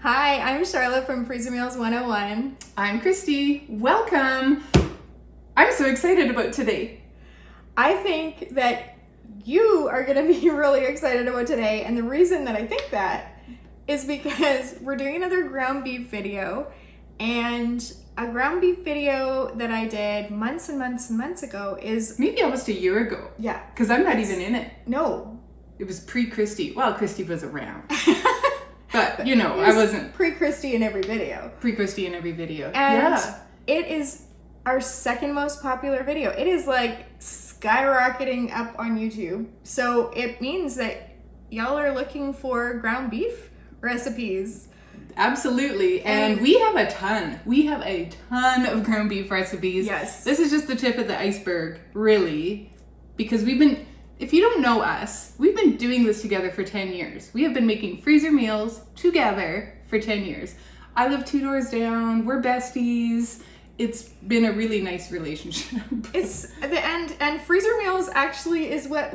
Hi, I'm Charlotte from Freezer Meals 101. I'm Christy. Welcome. I'm so excited about today. I think that you are going to be really excited about today, and the reason that I think that is because we're doing another ground beef video, and a ground beef video that I did months and months and months ago is... Maybe almost a year ago. Yeah. Because I'm not even in it. No. It was pre-Christy. Well, Christy was around. But, you know, I wasn't... Pre-Christy in every video. Pre-Christy in every video. And it is our second most popular video. It is like skyrocketing up on YouTube. So it means that y'all are looking for ground beef recipes. Absolutely. And we have a ton. We have a ton of ground beef recipes. Yes. This is just the tip of the iceberg, really. Because we've been... If you don't know us, we've been doing this together for 10 years. We have been making freezer meals together for 10 years. I live 2 doors down. We're besties. It's been a really nice relationship. And freezer meals actually is what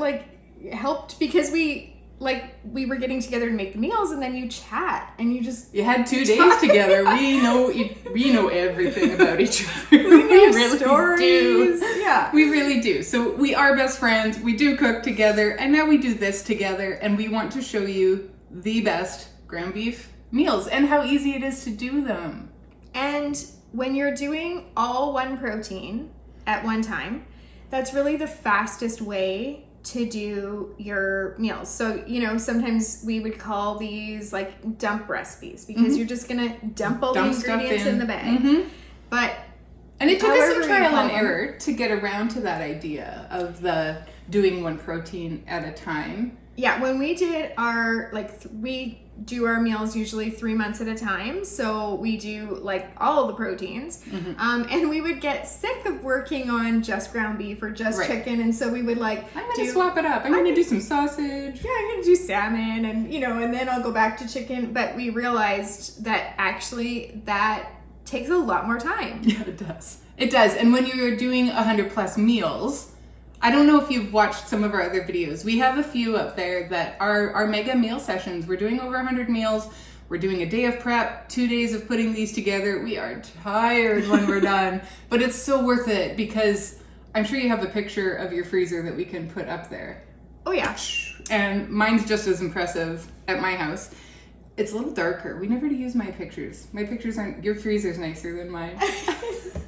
helped, because we were getting together to make the meals, and then you chat and you had 2 days together. We know everything about each other. We really stories. Do. Yeah, we really do. So we are best friends. We do cook together, and now we do this together. And we want to show you the best ground beef meals and how easy it is to do them. And when you're doing all one protein at one time, that's really the fastest way to do your meals. So, sometimes we would call these like dump recipes, because you're just gonna dump all the ingredients in the bag. And it took us some trial and error to get around to that idea of the doing one protein at a time. Yeah, when we did our, we do our meals usually 3 months at a time. So we do all the proteins. And we would get sick of working on just ground beef or just chicken. And so we would I'm going to swap it up. I'm going to do some sausage. Yeah, I'm going to do salmon and, and then I'll go back to chicken. But we realized that actually that takes a lot more time. Yeah, it does. It does. And when you're doing 100+ meals, I don't know if you've watched some of our other videos. We have a few up there that are our mega meal sessions. We're doing over 100 meals. We're doing a day of prep, 2 days of putting these together. We are tired when we're done, but it's so worth it, because I'm sure you have a picture of your freezer that we can put up there. Oh yeah. And mine's just as impressive at my house. It's a little darker. We never use my pictures. My pictures aren't... Your freezer's nicer than mine.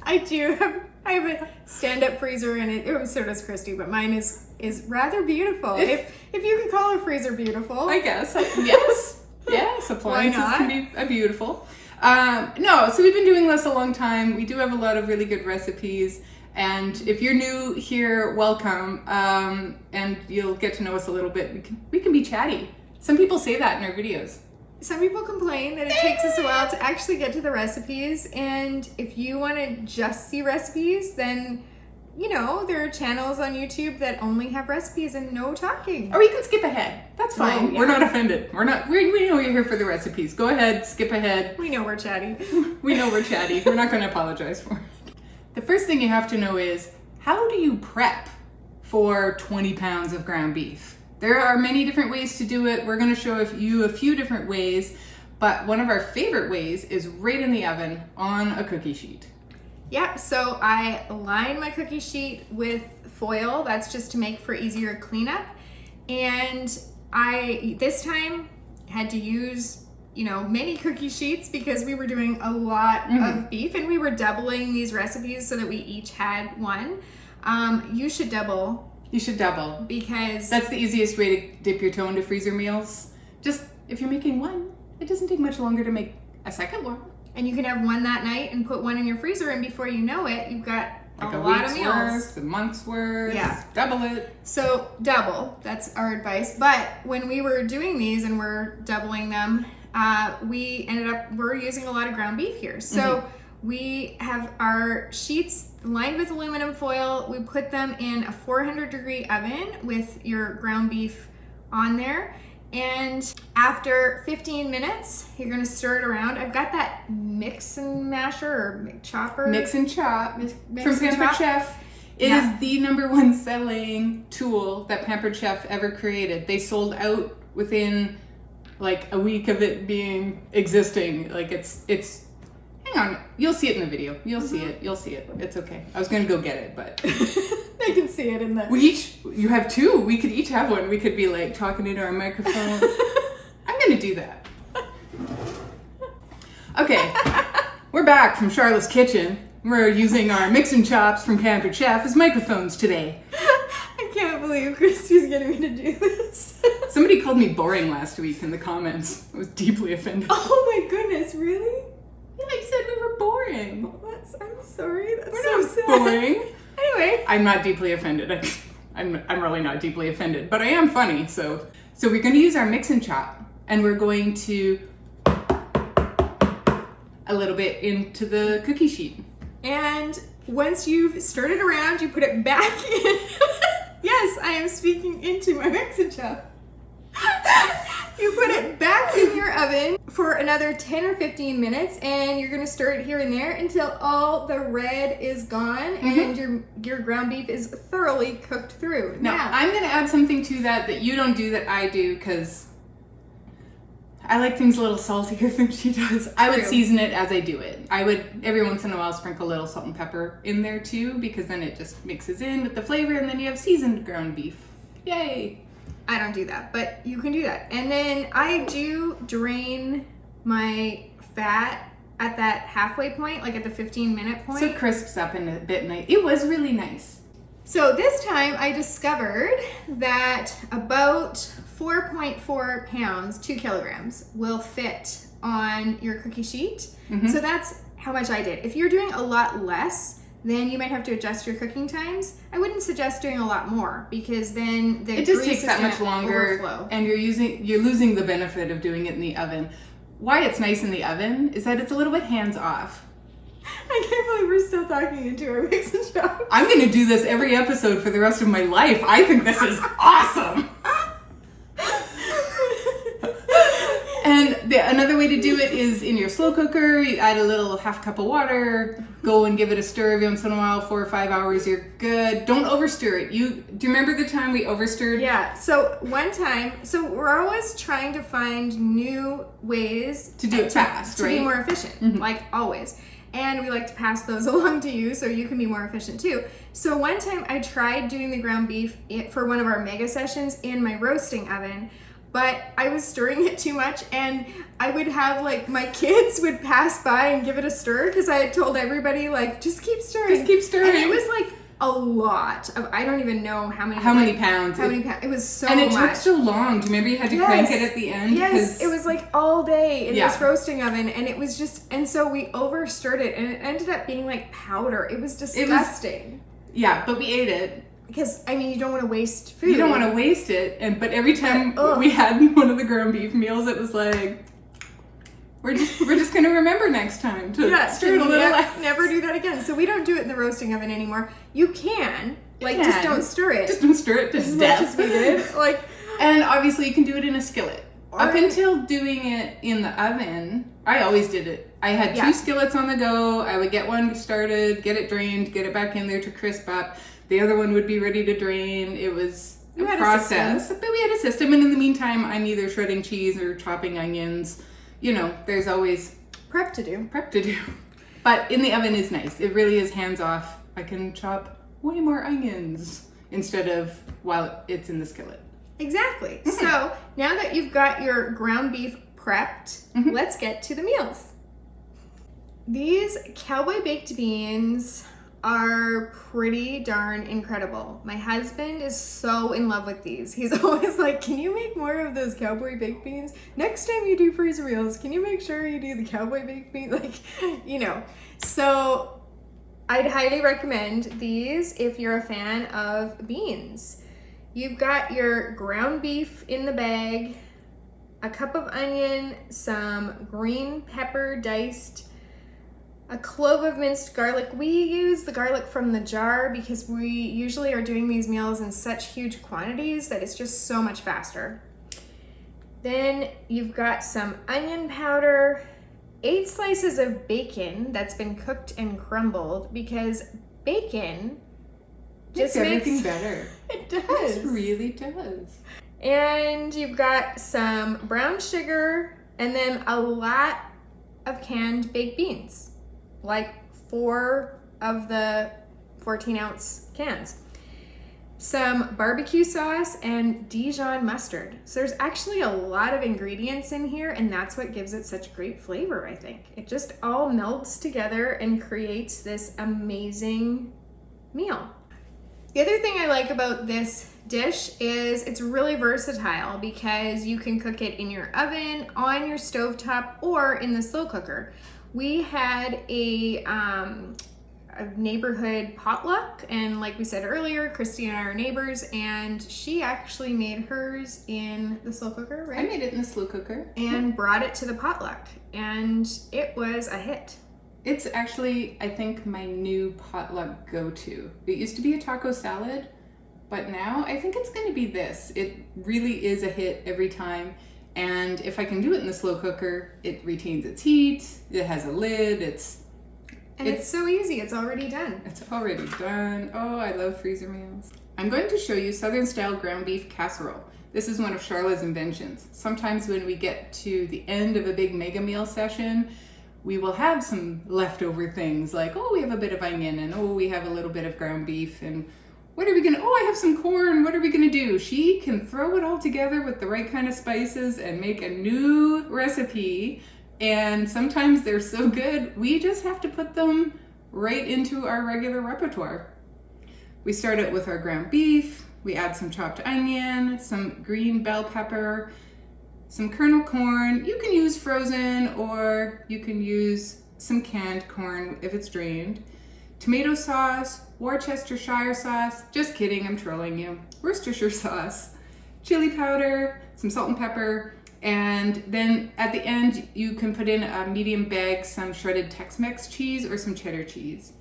I do. I have a stand-up freezer, and so does Christy, but mine is rather beautiful. If you could call a freezer beautiful. I guess. Yes. Yes, appliances can be beautiful. No, so we've been doing this a long time. We do have a lot of really good recipes. And if you're new here, welcome. And you'll get to know us a little bit. We can be chatty. Some people say that in our videos. Some people complain that it takes us a while to actually get to the recipes, and if you want to just see recipes, then, there are channels on YouTube that only have recipes and no talking. Or you can skip ahead. That's fine. Oh, yeah. We're not offended. We know you're here for the recipes. Go ahead, skip ahead. We know we're chatty. We know we're chatty. We're not going to apologize for it. The first thing you have to know is, how do you prep for 20 pounds of ground beef? There are many different ways to do it. We're going to show you a few different ways, but one of our favorite ways is right in the oven on a cookie sheet. Yeah, so I line my cookie sheet with foil. That's just to make for easier cleanup. And I, this time, had to use, many cookie sheets, because we were doing a lot of beef, and we were doubling these recipes so that we each had one. You should double. You should double. Because that's the easiest way to dip your toe into freezer meals. Just, if you're making one, it doesn't take much longer to make a second one. And you can have one that night and put one in your freezer, and before you know it, you've got a lot of meals. Worth, a month's worth. Yeah. Double it. So double, that's our advice. But when we were doing these and we're doubling them, we're using a lot of ground beef here. So we have our sheets lined with aluminum foil. We put them in a 400-degree oven with your ground beef on there. And after 15 minutes, you're gonna stir it around. I've got that mix and masher or chopper. Mix and chop mix from and Pampered chop. Chef. It is the #1 selling tool that Pampered Chef ever created. They sold out within like a week of it existing. Like it's hang on, you'll see it in the video. You'll see it. It's okay. I was gonna go get it, but I can see it in the. You have two. We could each have one. We could be like talking into our microphone. I'm gonna do that. Okay, we're back from Charlotte's kitchen. We're using our mixing chops from Pampered Chef as microphones today. I can't believe Christy's getting me to do this. Somebody called me boring last week in the comments. I was deeply offended. Oh my goodness, really? Yeah, I said we were boring. Oh, I'm sorry. That's We're so not sad. boring. Anyway. I'm not deeply offended. I'm really not deeply offended, but I am funny. So we're going to use our mix and chop, and we're going to a little bit into the cookie sheet. And once you've stirred it around, you put it back in. Yes, I am speaking into my mix and chop. You put it back in your oven for another 10 or 15 minutes, and you're going to stir it here and there until all the red is gone and your ground beef is thoroughly cooked through. Now, I'm going to add something to that you don't do that I do, because I like things a little saltier than she does. I would season it as I do it. I would every once in a while sprinkle a little salt and pepper in there too, because then it just mixes in with the flavor, and then you have seasoned ground beef. Yay! I don't do that, but you can do that. And then I do drain my fat at that halfway point, like at the 15-minute point. So it crisps up in a bit nice. It was really nice. So this time I discovered that about 4.4 pounds, 2 kilograms, will fit on your cookie sheet. So that's how much I did. If you're doing a lot less, then you might have to adjust your cooking times. I wouldn't suggest doing a lot more, because then it just takes that much longer, and you're losing the benefit of doing it in the oven. Why it's nice in the oven is that it's a little bit hands off. I can't believe we're still talking into our mix and chop. I'm gonna do this every episode for the rest of my life. I think this is awesome. And another way to do it is in your slow cooker. You add a little half cup of water, go and give it a stir every once in a while, 4 or 5 hours, you're good. Don't overstir it. Do you remember the time we overstirred? Yeah, so one time, we're always trying to find new ways to do it fast, to right? be more efficient, like always. And we like to pass those along to you so you can be more efficient too. So one time I tried doing the ground beef for one of our mega sessions in my roasting oven, but I was stirring it too much, and I would have like my kids would pass by and give it a stir, because I had told everybody like, just keep stirring. Just keep stirring. And it was like a lot of, I don't even know how many pounds. It was so much. And it took so long. Do you remember you had to crank it at the end? Yes, it was like all day in this roasting oven, and it was just, and so we overstirred it, and it ended up being like powder. It was disgusting. Yeah, but we ate it. Because, I mean, you don't want to waste food. You don't want to waste it, but every time we had one of the ground beef meals, it was like, we're just going to remember next time to stir it a little less. Never do that again. So we don't do it in the roasting oven anymore. You can. Just don't stir it. Just don't stir it to as death. Much as we did. And obviously you can do it in a skillet. Up until doing it in the oven, I always did it. I had 2 skillets on the go. I would get one started, get it drained, get it back in there to crisp up. The other one would be ready to drain. It was a process. But we had a system, and in the meantime, I'm either shredding cheese or chopping onions. You know, there's always prep to do. But in the oven is nice. It really is hands off. I can chop way more onions instead of while it's in the skillet. Exactly. So now that you've got your ground beef prepped, let's get to the meals. These Cowboy baked beans are pretty darn incredible. My husband is so in love with these. He's always like, can you make more of those Cowboy baked beans? Next time you do freezer meals, can you make sure you do the Cowboy baked beans? So I'd highly recommend these if you're a fan of beans. You've got your ground beef in the bag, a cup of onion, some green pepper diced, a clove of minced garlic. We use the garlic from the jar because we usually are doing these meals in such huge quantities that it's just so much faster. Then you've got some onion powder, 8 slices of bacon that's been cooked and crumbled, because bacon just makes everything better. It does. It really does. And you've got some brown sugar and then a lot of canned baked beans, like 4 of the 14-ounce cans. Some barbecue sauce and Dijon mustard. So there's actually a lot of ingredients in here, and that's what gives it such great flavor, I think. It just all melds together and creates this amazing meal. The other thing I like about this dish is it's really versatile because you can cook it in your oven, on your stovetop, or in the slow cooker. We had a neighborhood potluck, and like we said earlier, Christy and I are neighbors, and she actually made hers in the slow cooker, right? I made it in the slow cooker. And brought it to the potluck, and it was a hit. It's actually, I think, my new potluck go-to. It used to be a taco salad, but now I think it's going to be this. It really is a hit every time. And if I can do it in the slow cooker, it retains its heat, it has a lid, it's so easy, it's already done. It's already done. Oh, I love freezer meals. I'm going to show you Southern style ground beef casserole. This is one of Charla's inventions. Sometimes when we get to the end of a big mega meal session, we will have some leftover things like, oh, we have a bit of onion, and oh, we have a little bit of ground beef, and what are we gonna, oh, I have some corn, what are we gonna do? She can throw it all together with the right kind of spices and make a new recipe. And sometimes they're so good, we just have to put them right into our regular repertoire. We start out with our ground beef, we add some chopped onion, some green bell pepper, some kernel corn. You can use frozen or you can use some canned corn if it's drained. Tomato sauce, Worcestershire sauce, just kidding, I'm trolling you. Worcestershire sauce, chili powder, some salt and pepper, and then at the end you can put in a medium bag some shredded Tex-Mex cheese or some cheddar cheese.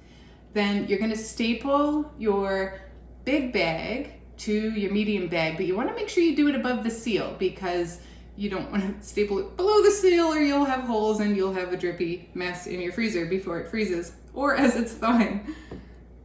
Then you're gonna staple your big bag to your medium bag, but you wanna make sure you do it above the seal because you don't wanna staple it below the seal or you'll have holes and you'll have a drippy mess in your freezer before it freezes or as it's thawing.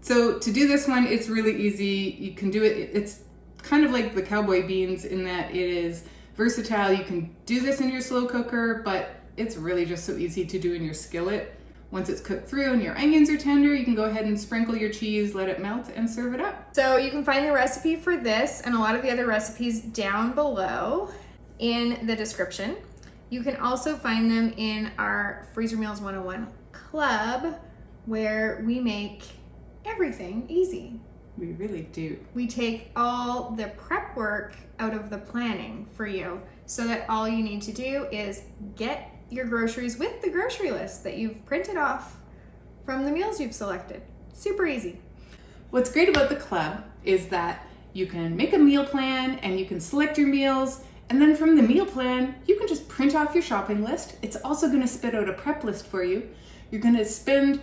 So to do this one, it's really easy. You can do it, it's kind of like the Cowboy beans in that it is versatile. You can do this in your slow cooker, but it's really just so easy to do in your skillet. Once it's cooked through and your onions are tender, you can go ahead and sprinkle your cheese, let it melt, and serve it up. So you can find the recipe for this and a lot of the other recipes down below in the description. You can also find them in our Freezer Meals 101 club, where we make everything easy. We really do. We take all the prep work out of the planning for you so that all you need to do is get your groceries with the grocery list that you've printed off from the meals you've selected. Super easy. What's great about the club is that you can make a meal plan and you can select your meals, and then from the meal plan, you can just print off your shopping list. It's also gonna spit out a prep list for you. You're gonna spend,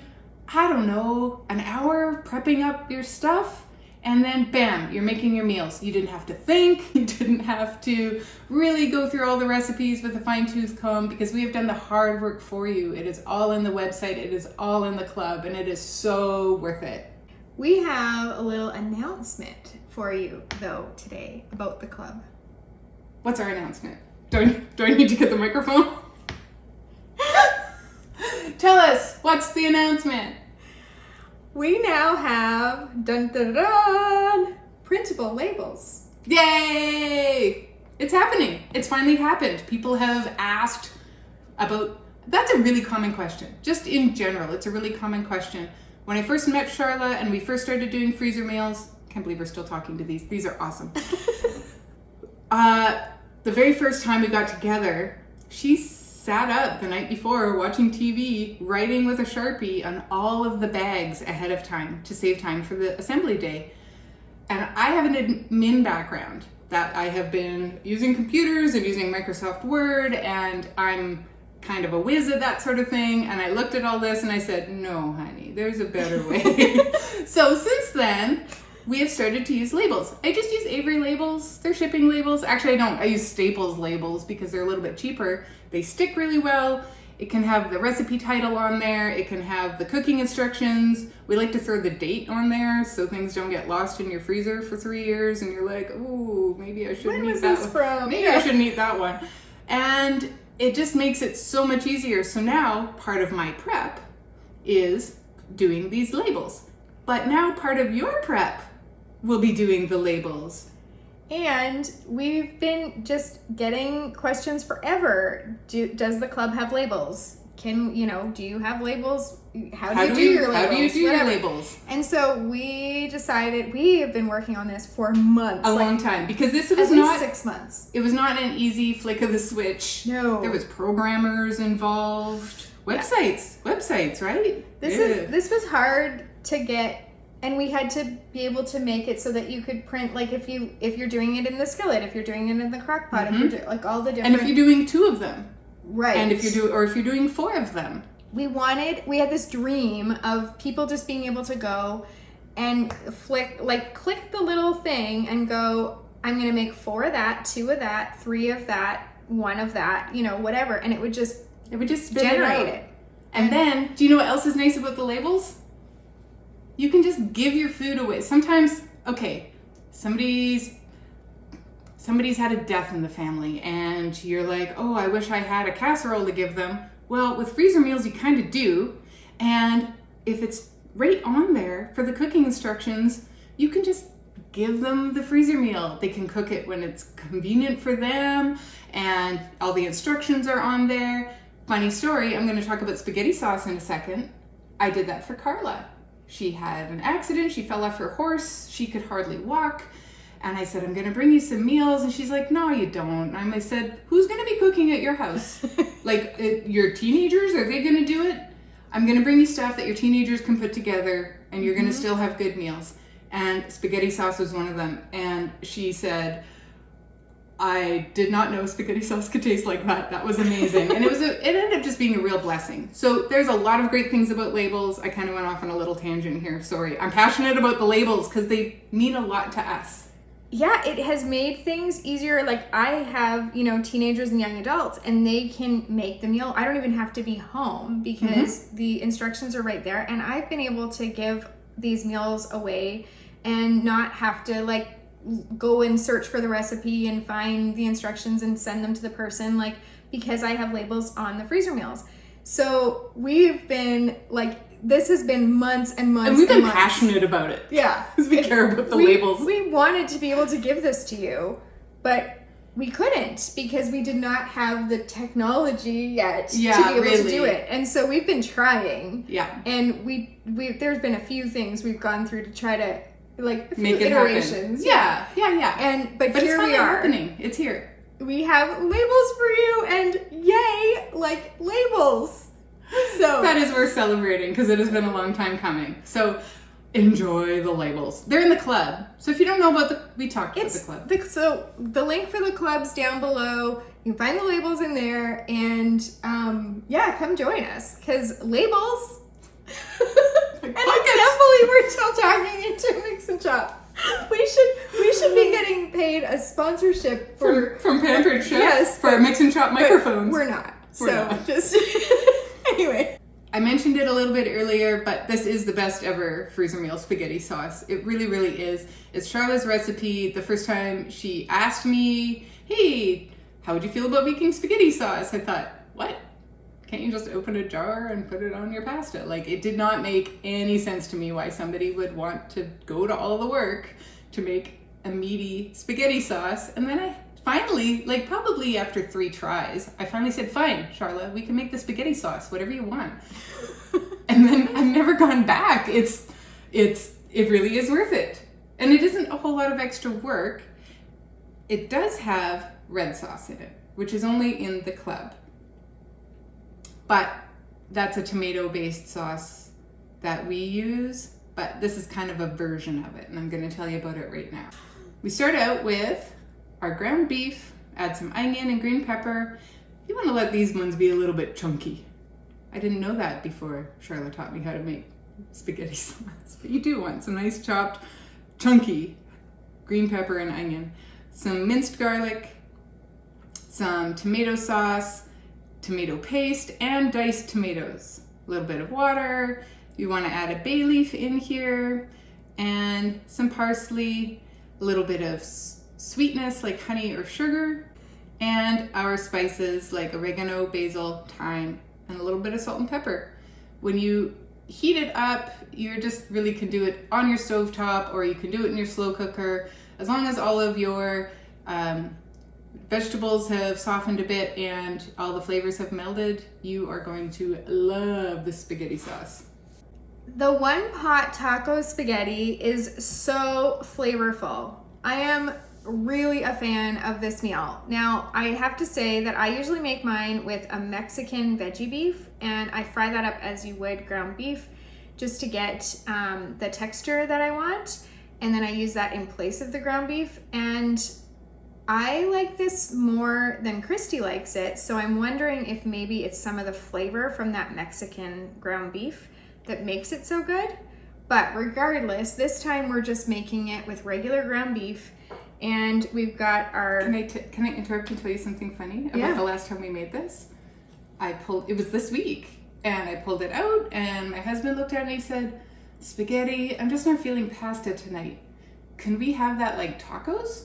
I don't know, an hour prepping up your stuff, and then bam, you're making your meals. You didn't have to think, you didn't have to really go through all the recipes with a fine-tooth comb because we have done the hard work for you. It is all in the website, it is all in the club, and it is so worth it. We have a little announcement for you though today about the club. What's our announcement? Do I need to get the microphone? Tell us, what's the announcement? We now have, dun dun dun, printable labels. Yay! It's happening. It's finally happened. People have asked about, that's a really common question. Just in general, it's a really common question. When I first met Charla and we first started doing freezer meals, can't believe we're still talking to these. These are awesome. The very first time we got together, she sat up the night before watching TV, writing with a Sharpie on all of the bags ahead of time to save time for the assembly day. And I have an admin background that I have been using computers and using Microsoft Word, and I'm kind of a whiz at that sort of thing. And I looked at all this and I said, no, honey, there's a better way. So since then, we have started to use labels. I just use Avery labels. They're shipping labels. Actually, I don't. I use Staples labels because they're a little bit cheaper. They stick really well, It can have the recipe title on there. It can have the cooking instructions. We like to throw the date on there so things don't get lost in your freezer for 3 years and you're like, ooh, maybe I shouldn't eat that one. From? Maybe I shouldn't eat that one. And it just makes it so much easier. So now part of my prep is doing these labels. But now part of your prep will be doing the labels. And we've been just getting questions forever. Does the club have labels? Do you have labels? How do you do your labels? How do you do your labels? And so we decided, we have been working on this for months. A long time. Because this was at least 6 months. It was not an easy flick of the switch. No. There was programmers involved. Websites, right? This was hard to get. And we had to be able to make it so that you could print, like if you're doing it in the skillet, if you're doing it in the crock pot, if you're like all the different. And if you're doing 2 of them, right? And if you're doing 4 of them, we had this dream of people just being able to go and click the little thing and go, I'm gonna make 4 of that, 2 of that, 3 of that, 1 of that, whatever, and it would just generate it. And then, do you know what else is nice about the labels? You can just give your food away. Sometimes, okay, somebody's had a death in the family and you're like, oh, I wish I had a casserole to give them. Well, with freezer meals, you kind of do. And if it's right on there for the cooking instructions, you can just give them the freezer meal. They can cook it when it's convenient for them and all the instructions are on there. Funny story, I'm going to talk about spaghetti sauce in a second. I did that for Carla. She had an accident. She fell off her horse. She could hardly walk. And I said, I'm going to bring you some meals. And she's like, no, you don't. And I said, who's going to be cooking at your house? Your teenagers? Are they going to do it? I'm going to bring you stuff that your teenagers can put together and you're going to still have good meals. And spaghetti sauce was one of them. And she said, I did not know spaghetti sauce could taste like that. That was amazing. And it ended up just being a real blessing. So there's a lot of great things about labels. I kind of went off on a little tangent here. Sorry. I'm passionate about the labels because they mean a lot to us. Yeah, it has made things easier. Like I have, teenagers and young adults and they can make the meal. I don't even have to be home because the instructions are right there. And I've been able to give these meals away and not have to go and search for the recipe and find the instructions and send them to the person, because I have labels on the freezer meals. So we've been this has been months and months. And we've been passionate about it. Yeah. Because we care about the labels. We wanted to be able to give this to you, but we couldn't because we did not have the technology yet to be able to do it. And so we've been trying. Yeah. And we there's been a few things we've gone through to try to make it iterations. Happen. Yeah. But here it's we are. happening. It's here. We have labels for you, and yay, labels. So that is worth celebrating because it has been a long time coming. So enjoy the labels. They're in the club. So if you don't know about we talked about the club. So the link for the club's down below. You can find the labels in there, and come join us because labels. And I can't believe we're still talking into Mix and Chop. We should be getting paid a sponsorship from Pampered Chef. Yes, for Mix and Chop microphones. We're not. Just anyway. I mentioned it a little bit earlier, but this is the best ever freezer meal spaghetti sauce. It really, really is. It's Charlotte's recipe. The first time she asked me, hey, how would you feel about making spaghetti sauce? I thought, what? Can't you just open a jar and put it on your pasta? It did not make any sense to me why somebody would want to go to all the work to make a meaty spaghetti sauce. And then I finally, probably after 3 tries, I finally said, fine, Charlotte, we can make the spaghetti sauce, whatever you want. And then I've never gone back. It really is worth it. And it isn't a whole lot of extra work. It does have red sauce in it, which is only in the club. But that's a tomato-based sauce that we use, but this is kind of a version of it, and I'm going to tell you about it right now. We start out with our ground beef, add some onion and green pepper. You want to let these ones be a little bit chunky. I didn't know that before Charlotte taught me how to make spaghetti sauce, but you do want some nice chopped, chunky green pepper and onion, some minced garlic, some tomato sauce, tomato paste and diced tomatoes. A little bit of water. You want to add a bay leaf in here and some parsley, a little bit of sweetness like honey or sugar, and our spices like oregano, basil, thyme, and a little bit of salt and pepper. When you heat it up, you just really can do it on your stovetop, or you can do it in your slow cooker. As long as all of your vegetables have softened a bit and all the flavors have melded, you are going to love the spaghetti sauce. The one pot taco spaghetti is so flavorful. I am really a fan of this meal. Now, I have to say that I usually make mine with a Mexican veggie beef, and I fry that up as you would ground beef just to get the texture that I want. And then I use that in place of the ground beef. And I like this more than Christy likes it. So I'm wondering if maybe it's some of the flavor from that Mexican ground beef that makes it so good. But regardless, this time we're just making it with regular ground beef. And we've got our... Can I interrupt and tell you something funny about the last time we made this? It was this week, and I pulled it out, and my husband looked at it and he said, "Spaghetti, I'm just not feeling pasta tonight. Can we have that like tacos?"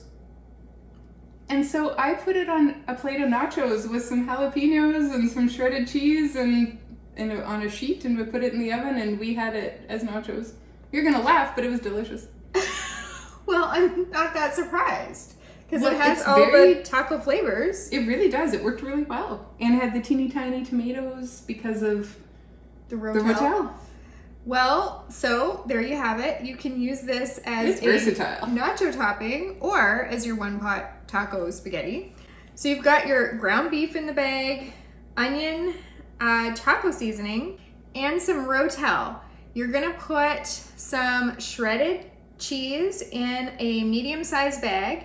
And so I put it on a plate of nachos with some jalapenos and some shredded cheese and on a sheet, and we put it in the oven, and we had it as nachos. You're gonna laugh, but it was delicious. Well, I'm not that surprised because it has all the taco flavors. It really does. It worked really well. And it had the teeny tiny tomatoes because of the rotel. Well, so there you have it. You can use this as versatile nacho topping or as your one pot taco spaghetti. So you've got your ground beef in the bag, onion, taco seasoning, and some rotel. You're gonna put some shredded cheese in a medium-sized bag.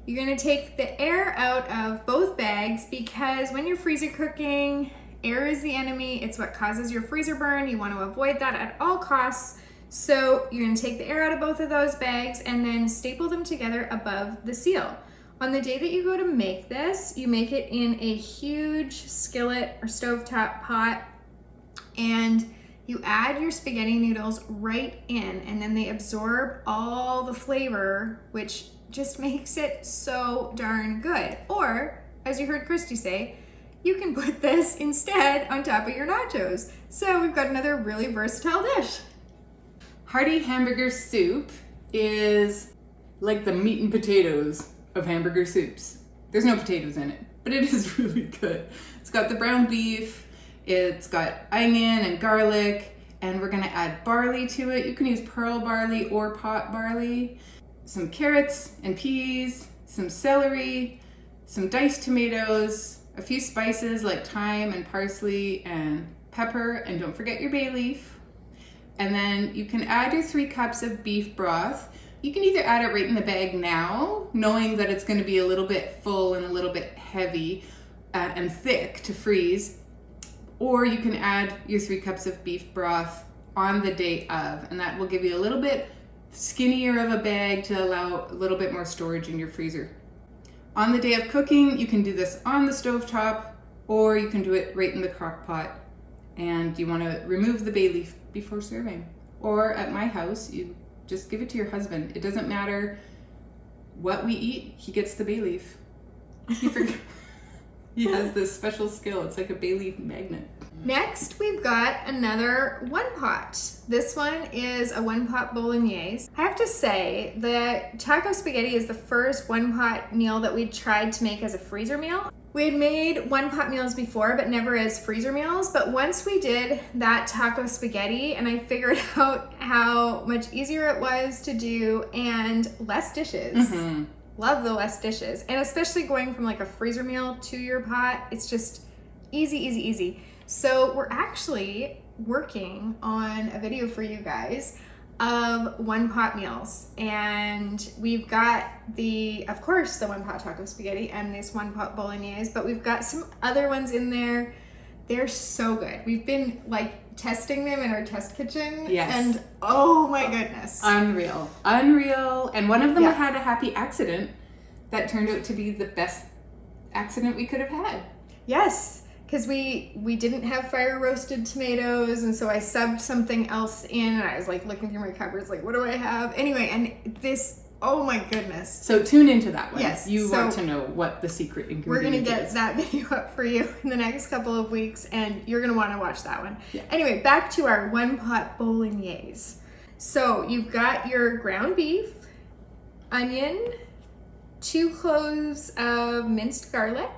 You're gonna take the air out of both bags because when you're freezer cooking, air is the enemy. It's what causes your freezer burn. You want to avoid that at all costs. So you're gonna take the air out of both of those bags and then staple them together above the seal. On the day that you go to make this, you make it in a huge skillet or stovetop pot, and you add your spaghetti noodles right in, and then they absorb all the flavor, which just makes it so darn good. Or, as you heard Christy say, you can put this instead on top of your nachos. So we've got another really versatile dish. Hearty hamburger soup is like the meat and potatoes of hamburger soups. There's no potatoes in it, but it is really good. It's got the brown beef, it's got onion and garlic, and we're gonna add barley to it. You can use pearl barley or pot barley, some carrots and peas, some celery, some diced tomatoes, a few spices like thyme and parsley and pepper, and don't forget your bay leaf. And then you can add your 3 cups of beef broth. You can either add it right in the bag now, knowing that it's gonna be a little bit full and a little bit heavy and thick to freeze, or you can add your 3 cups of beef broth on the day of, and that will give you a little bit skinnier of a bag to allow a little bit more storage in your freezer. On the day of cooking, you can do this on the stovetop, or you can do it right in the crock pot, and you want to remove the bay leaf before serving. Or at my house, you just give it to your husband. It doesn't matter what we eat, he gets the bay leaf. He has this special skill. It's like a bay leaf magnet. Next, we've got another one pot. This one is a one pot bolognese. I have to say, the taco spaghetti is the first one pot meal that we tried to make as a freezer meal. We had made one pot meals before, but never as freezer meals. But once we did that taco spaghetti, and I figured out how much easier it was to do and less dishes. Mm-hmm. Love the less dishes. And especially going from like a freezer meal to your pot, it's just easy, easy, easy. So we're actually working on a video for you guys of one pot meals. And we've got of course, the one pot taco spaghetti and this one pot bolognese, but we've got some other ones in there. They're so good. We've been like testing them in our test kitchen. Yes. And oh my goodness. Unreal. And one of them had a happy accident that turned out to be the best accident we could have had. Yes. because we didn't have fire roasted tomatoes, and so I subbed something else in, and I was like looking through my cupboards like, what do I have? Anyway, and this, oh my goodness. So tune into that one. Yes. You want to know what the secret ingredient is. We're going to get that video up for you in the next couple of weeks, and you're going to want to watch that one. Yeah. Anyway, back to our one pot bolognese. So you've got your ground beef, onion, 2 cloves of minced garlic,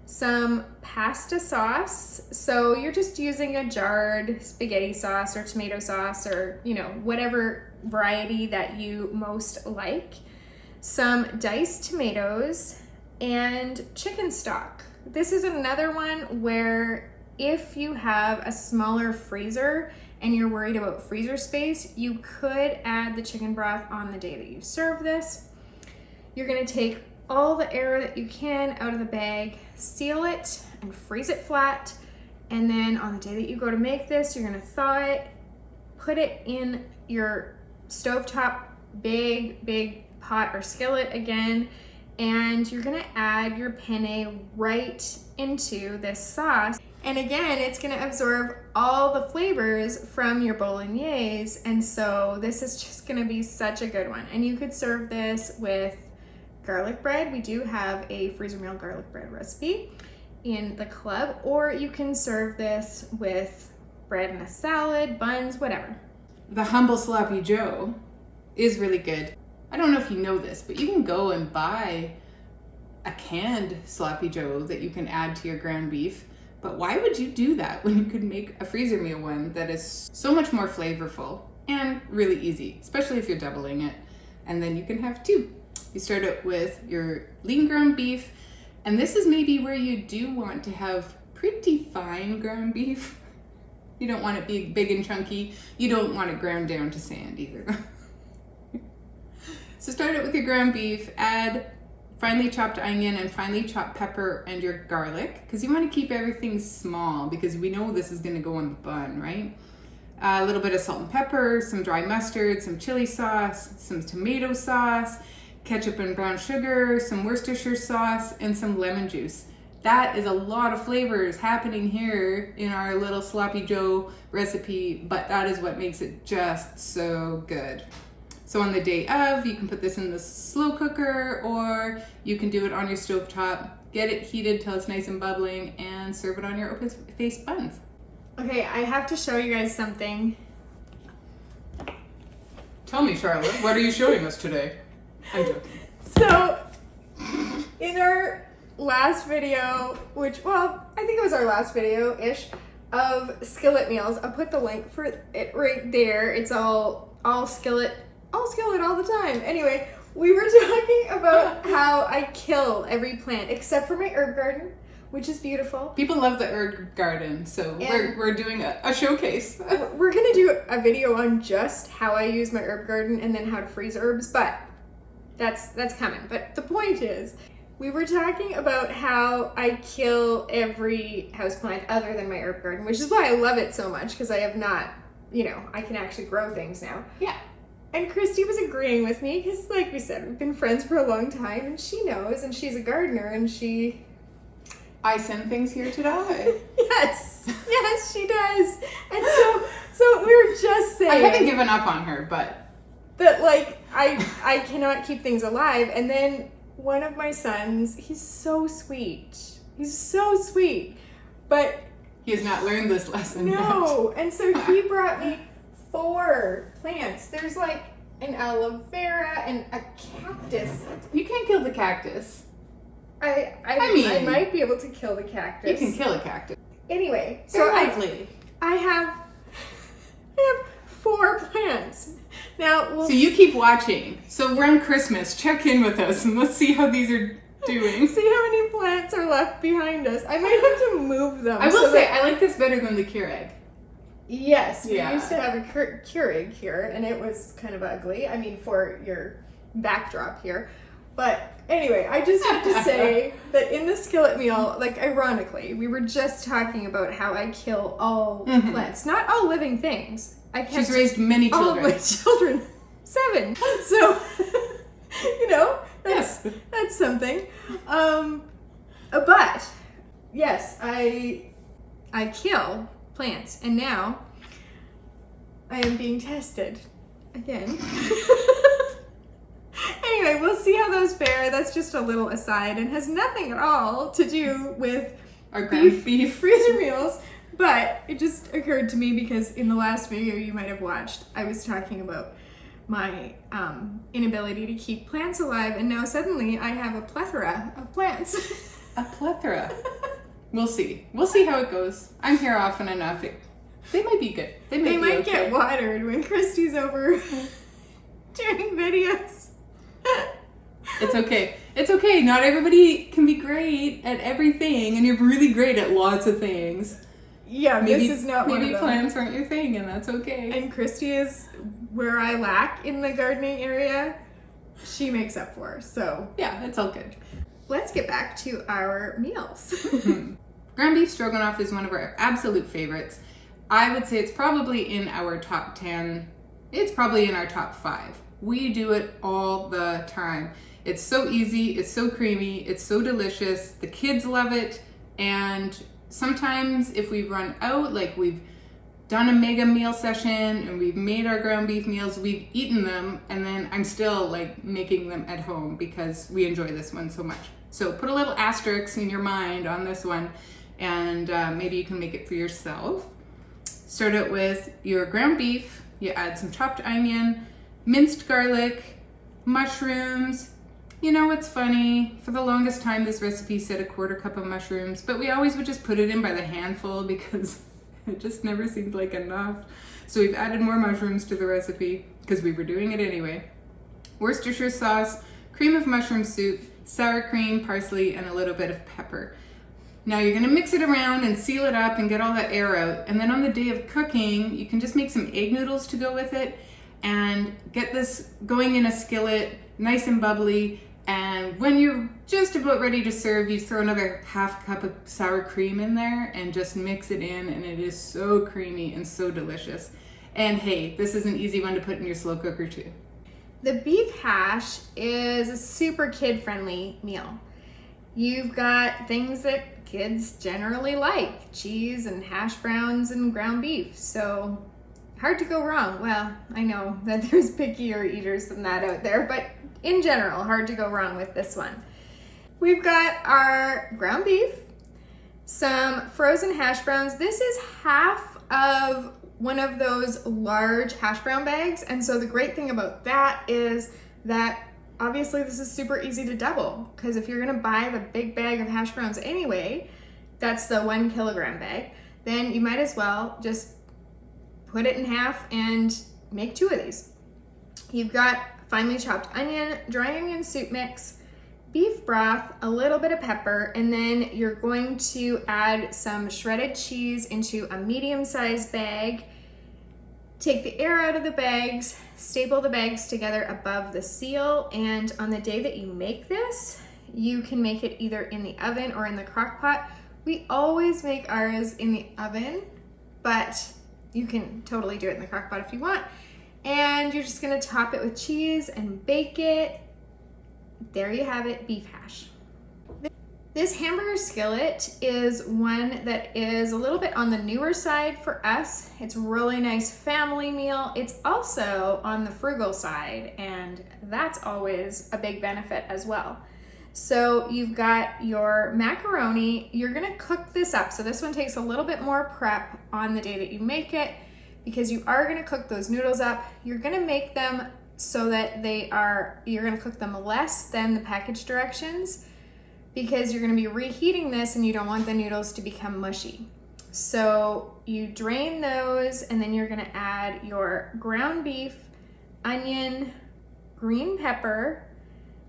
some pasta sauce. So you're just using a jarred spaghetti sauce or tomato sauce, or, you know, whatever variety that you most like. Some diced tomatoes and chicken stock. This is another one where if you have a smaller freezer and you're worried about freezer space, you could add the chicken broth on the day that you serve this. You're gonna take all the air that you can out of the bag, seal it and freeze it flat, and then on the day that you go to make this, you're gonna thaw it, put it in your stovetop big pot or skillet again, and you're gonna add your penne right into this sauce. And again, it's gonna absorb all the flavors from your bolognese, and so this is just gonna be such a good one. And you could serve this with garlic bread. We do have a freezer meal garlic bread recipe in the club, or you can serve this with bread and a salad, buns, whatever. The humble sloppy Joe is really good. I don't know if you know this, but you can go and buy a canned sloppy Joe that you can add to your ground beef. But why would you do that when you could make a freezer meal one that is so much more flavorful and really easy, especially if you're doubling it. And then you can have 2. You start out with your lean ground beef, and this is maybe where you do want to have pretty fine ground beef. You don't want it big and chunky. You don't want it ground down to sand either. So start out with your ground beef, add finely chopped onion and finely chopped pepper and your garlic, because you want to keep everything small because we know this is going to go on the bun, right? A little bit of salt and pepper, some dry mustard, some chili sauce, some tomato sauce, ketchup and brown sugar, some Worcestershire sauce, and some lemon juice. That is a lot of flavors happening here in our little sloppy Joe recipe, but that is what makes it just so good. So on the day of, you can put this in the slow cooker, or you can do it on your stovetop, get it heated till it's nice and bubbling, and serve it on your open-faced buns. Okay, I have to show you guys something. Tell me, Charlotte, what are you showing us today? I'm joking. So, in our last video, which, well, I think it was our last video-ish, of skillet meals, I'll put the link for it right there. It's all skillet all the time. Anyway, we were talking about how I kill every plant except for my herb garden, which is beautiful. People love the herb garden, so we're doing a showcase. We're gonna do a video on just how I use my herb garden and then how to freeze herbs, but that's coming. But the point is, we were talking about how I kill every houseplant other than my herb garden, which is why I love it so much, because I have not, I can actually grow things now. Yeah. And Christy was agreeing with me because, like we said, we've been friends for a long time, and she knows, and she's a gardener, and I send things here to die. Yes, she does. And so we were just saying. I haven't given up on her, but that, like, I cannot keep things alive. And then one of my sons, he's so sweet, but he has not learned this lesson yet. No, and so he brought me 4 plants. There's like an aloe vera and a cactus. You can't kill the cactus. I mean, I might be able to kill the cactus. You can kill a cactus. Anyway, so I have 4 plants. Now, so you keep watching. So around Christmas, check in with us and let's see how these are doing. See how many plants are left behind us. I might have to move them. I will say, I like this better than the Keurig. Yes, we used to have a Keurig here, and it was kind of ugly. I mean, for your backdrop here. But anyway, I just have to say that in the skillet meal, like, ironically, we were just talking about how I kill all plants, not all living things. She's raised many children. All of my children, 7. So, that's something. But yes, I kill plants, and now I am being tested again. Anyway, we'll see how those fare. That's just a little aside and has nothing at all to do with our ground beef freezer meals. But it just occurred to me because in the last video you might have watched, I was talking about my inability to keep plants alive, and now suddenly I have a plethora of plants. A plethora. We'll see. We'll see how it goes. I'm here often enough. They might be good. They might get watered when Christy's over doing videos. It's okay. It's okay. Not everybody can be great at everything, and you're really great at lots of things. Yeah, maybe, this is not one of them. Maybe plants aren't your thing, and that's okay. And Christy is where I lack in the gardening area. She makes up for, so. Yeah, it's all good. Let's get back to our meals. Ground beef stroganoff is one of our absolute favorites. I would say it's probably in our top 10. It's probably in our top 5. We do it all the time. It's so easy, it's so creamy, it's so delicious. The kids love it, and sometimes if we run out, like we've done a mega meal session and we've made our ground beef meals, we've eaten them, and then I'm still like making them at home because we enjoy this one so much. So put a little asterisk in your mind on this one, and maybe you can make it for yourself. Start out with your ground beef. You add some chopped onion, minced garlic, mushrooms. You know what's funny? For the longest time, this recipe said a 1/4 cup of mushrooms, but we always would just put it in by the handful because it just never seemed like enough. So we've added more mushrooms to the recipe because we were doing it anyway. Worcestershire sauce, cream of mushroom soup, sour cream, parsley, and a little bit of pepper. Now you're gonna mix it around and seal it up and get all that air out. And then on the day of cooking, you can just make some egg noodles to go with it and get this going in a skillet, nice and bubbly. And when you're just about ready to serve, you throw another 1/2 cup of sour cream in there and just mix it in, and it is so creamy and so delicious. And hey, this is an easy one to put in your slow cooker too. The beef hash is a super kid-friendly meal. You've got things that kids generally like, cheese and hash browns and ground beef, so hard to go wrong. Well, I know that there's pickier eaters than that out there, but in general, hard to go wrong with this one. We've got our ground beef, some frozen hash browns. This is half of one of those large hash brown bags, and so the great thing about that is that obviously this is super easy to double, because if you're gonna buy the big bag of hash browns anyway, that's the 1 kilogram bag, then you might as well just put it in half and make 2 of these. You've got finely chopped onion, dry onion soup mix, beef broth, a little bit of pepper, and then you're going to add some shredded cheese into a medium-sized bag. Take the air out of the bags, staple the bags together above the seal, and on the day that you make this, you can make it either in the oven or in the crock pot. We always make ours in the oven, but you can totally do it in the crock pot if you want. And you're just gonna top it with cheese and bake it. There you have it, beef hash. This hamburger skillet is one that is a little bit on the newer side for us. It's a really nice family meal. It's also on the frugal side, and that's always a big benefit as well. So you've got your macaroni. You're gonna cook this up. So this one takes a little bit more prep on the day that you make it, because you are gonna cook those noodles up. You're gonna make them so that you're gonna cook them less than the package directions, because you're gonna be reheating this and you don't want the noodles to become mushy. So you drain those, and then you're gonna add your ground beef, onion, green pepper,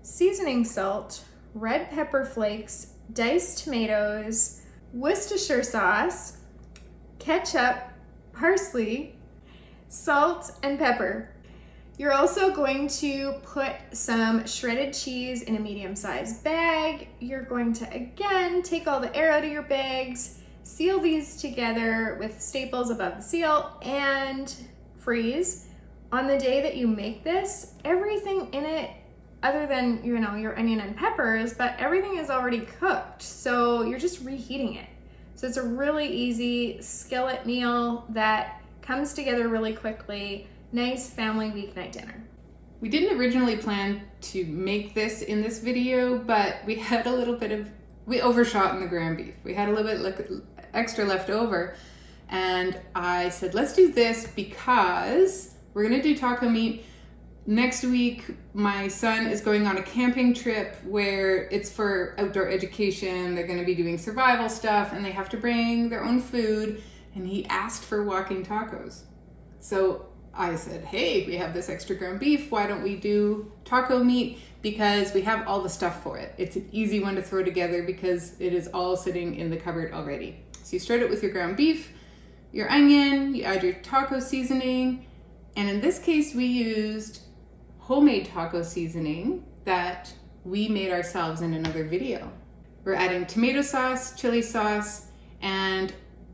seasoning salt, red pepper flakes, diced tomatoes, Worcestershire sauce, ketchup, parsley, salt, and pepper. You're also going to put some shredded cheese in a medium-sized bag. You're going to, again, take all the air out of your bags, seal these together with staples above the seal, and freeze. On the day that you make this, everything in it other than, you know, your onion and peppers, but everything is already cooked. So you're just reheating it. So it's a really easy skillet meal that comes together really quickly. Nice family weeknight dinner. We didn't originally plan to make this in this video, but we had a little bit of, we overshot in the ground beef. We had a little bit extra left over, and I said, let's do this because we're gonna do taco meat. Next week, my son is going on a camping trip where it's for outdoor education. They're gonna be doing survival stuff and they have to bring their own food, and he asked for walking tacos. So I said, hey, we have this extra ground beef. Why don't we do taco meat? Because we have all the stuff for it. It's an easy one to throw together because it is all sitting in the cupboard already. So you start it with your ground beef, your onion, you add your taco seasoning. And in this case, we used homemade taco seasoning that we made ourselves in another video. We're adding tomato sauce, chili sauce, and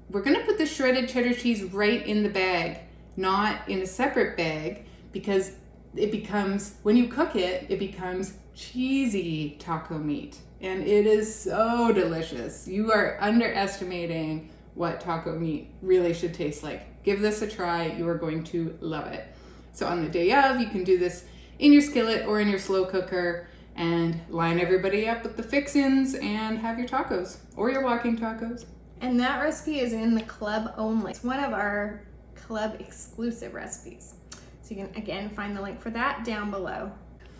we're gonna put the shredded cheddar cheese right in the bag, not in a separate bag, because it becomes, when you cook it, it becomes cheesy taco meat. And it is so delicious. You are underestimating what taco meat really should taste like. Give this a try, you are going to love it. So on the day of, you can do this in your skillet or in your slow cooker and line everybody up with the fixins and have your tacos or your walking tacos. And that recipe is in the club only. It's one of our club exclusive recipes. So you can again find the link for that down below.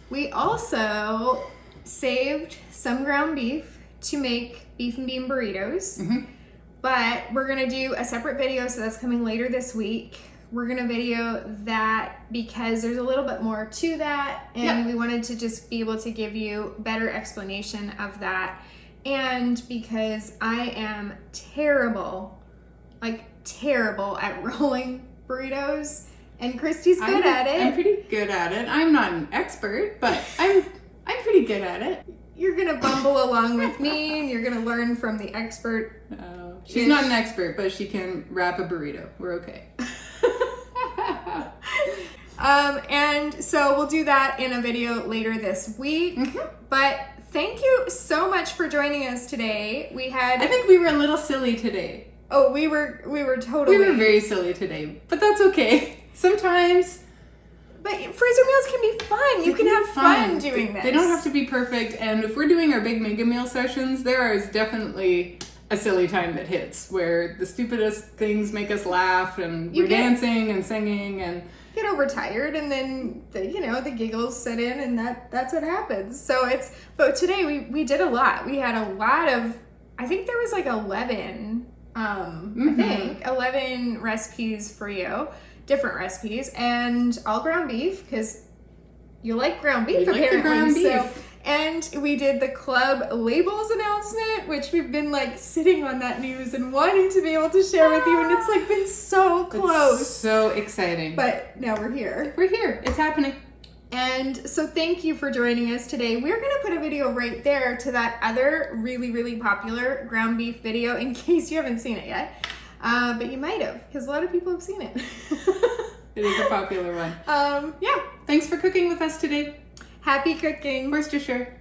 We also saved some ground beef to make beef and bean burritos, but we're gonna do a separate video, so that's coming later this week. We're gonna video that because there's a little bit more to that, and we wanted to just be able to give you better explanation of that. And because I am terrible, like terrible at rolling burritos, and Christy's good at it. I'm pretty good at it. I'm not an expert, but I'm pretty good at it. You're gonna bumble along with me, and you're gonna learn from the expert. She's not an expert, but she can wrap a burrito. We're okay. And so we'll do that in a video later this week. But thank you so much for joining us today. I think we were a little silly today. Oh, we were totally. We were very silly today, but that's okay. Sometimes. But freezer meals can be fun. You can have fun doing this. They don't have to be perfect. And if we're doing our big mega meal sessions, there is definitely a silly time that hits where the stupidest things make us laugh, and we're dancing and singing and get overtired, and then the giggles set in, and that's what happens. So but today we did a lot. We had a lot of, I think there was like 11 11 recipes for you, different recipes, and all ground beef, because you like ground beef apparently. Like ground beef. And we did the club labels announcement, which we've been like sitting on that news and wanting to be able to share with you, and it's like been so close. It's so exciting. But now we're here. We're here. It's happening. And so thank you for joining us today. We're going to put a video right there to that other really, really popular ground beef video in case you haven't seen it yet. But you might have, because a lot of people have seen it. It is a popular one. Yeah. Thanks for cooking with us today. Happy cooking. Where's Jasher?